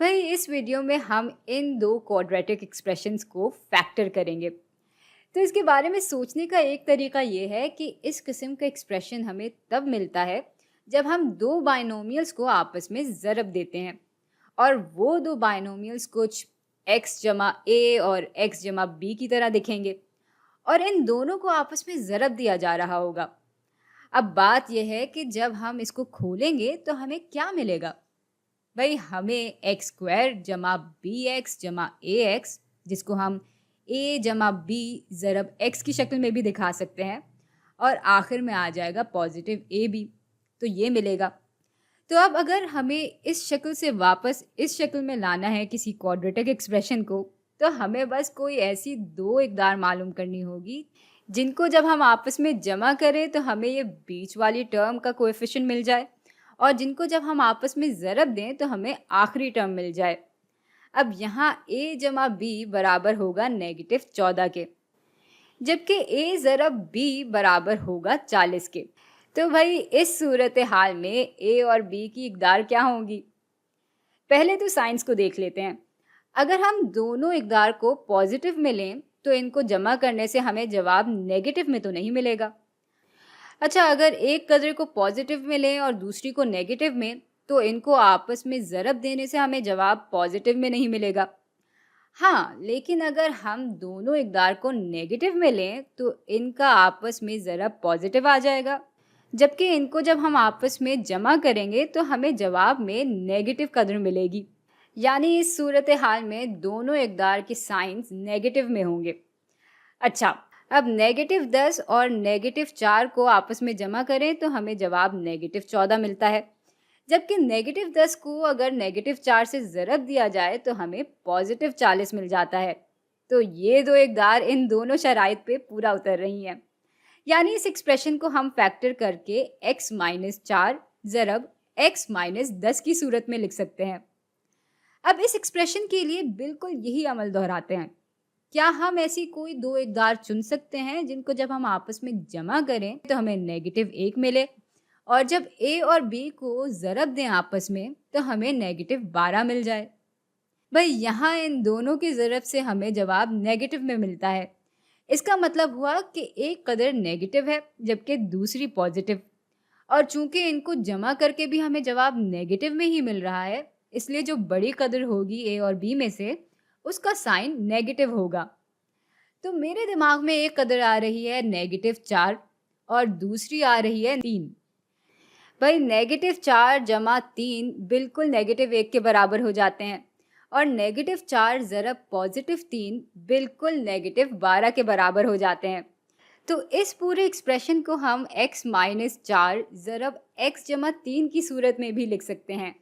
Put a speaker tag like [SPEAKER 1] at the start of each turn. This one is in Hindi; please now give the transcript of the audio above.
[SPEAKER 1] भाई इस वीडियो में हम इन दो क्वाड्रेटिक एक्सप्रेशंस को फैक्टर करेंगे। तो इसके बारे में सोचने का एक तरीका ये है कि इस किस्म का एक्सप्रेशन हमें तब मिलता है जब हम दो बाइनोमियल्स को आपस में ज़रब देते हैं और वो दो बाइनोमियल्स कुछ x जमा a और x जमा b की तरह दिखेंगे और इन दोनों को आपस में ज़रब दिया जा रहा होगा। अब बात यह है कि जब हम इसको खोलेंगे तो हमें क्या मिलेगा। भाई हमें एक्स स्क्वायर जमा बी एक्स जमा ए एक्स, जिसको हम ए जमा बी ज़रब एक्स की शक्ल में भी दिखा सकते हैं, और आखिर में आ जाएगा पॉजिटिव ए बी, तो ये मिलेगा। तो अब अगर हमें इस शक्ल से वापस इस शक्ल में लाना है किसी क्वाड्रेटिक एक्सप्रेशन को, तो हमें बस कोई ऐसी दो इकदार मालूम करनी होगी जिनको जब हम आपस में जमा करें तो हमें ये बीच वाली टर्म का कोएफिशिएंट मिल जाए, और जिनको जब हम आपस में ज़रब दें तो हमें आखिरी टर्म मिल जाए। अब यहाँ a जमा b बराबर होगा -14 के, जबकि a ज़रब b बराबर होगा 40 के। तो भाई इस सूरत हाल में a और b की इकदार क्या होंगी? पहले तो साइंस को देख लेते हैं। अगर हम दोनों इकदार को पॉजिटिव में लें तो इनको जमा करने से हमें जवाब नेगेटिव में तो नहीं मिलेगा। अच्छा, अगर एक कदर को पॉजिटिव में लें और दूसरी को नेगेटिव में, तो इनको आपस में ज़रब देने से हमें जवाब पॉजिटिव में नहीं मिलेगा। हाँ, लेकिन अगर हम दोनों इकदार को नेगेटिव में लें तो इनका आपस में ज़रब पॉजिटिव आ जाएगा, जबकि इनको जब हम आपस में जमा करेंगे तो हमें जवाब में नेगेटिव कदर मिलेगी। यानी इस सूरत हाल में दोनों इकदार के साइंस नेगेटिव में होंगे। अच्छा, अब -10 और -4 को आपस में जमा करें तो हमें जवाब -14 मिलता है, जबकि -10 को अगर -4 से ज़रब दिया जाए तो हमें +40 मिल जाता है। तो ये दो इकदार इन दोनों शराइत पे पूरा उतर रही हैं। यानी इस एक्सप्रेशन को हम फैक्टर करके x-4 ज़रब x-10 की सूरत में लिख सकते हैं। अब इस एक्सप्रेशन के लिए बिल्कुल यही अमल दोहराते हैं। क्या हम ऐसी कोई दो इकदार चुन सकते हैं जिनको जब हम आपस में जमा करें तो हमें -1 मिले, और जब a और b को ज़रब दें आपस में तो हमें -12 मिल जाए? भाई यहाँ इन दोनों के ज़रब से हमें जवाब नेगेटिव में मिलता है। इसका मतलब हुआ कि एक कदर नेगेटिव है जबकि दूसरी पॉजिटिव, और चूंकि इनको जमा करके भी हमें जवाब नेगेटिव में ही मिल रहा है, इसलिए जो बड़ी कदर होगी a और b में से उसका साइन नेगेटिव होगा। तो मेरे दिमाग में एक कदर आ रही है -4 और दूसरी आ रही है 3। भाई -4 जमा 3 बिल्कुल -1 के बराबर हो जाते हैं, और -4 ज़रब +3 बिल्कुल -12 के बराबर हो जाते हैं। तो इस पूरे एक्सप्रेशन को हम x-4 ज़रब x जमा 3 की सूरत में भी लिख सकते हैं।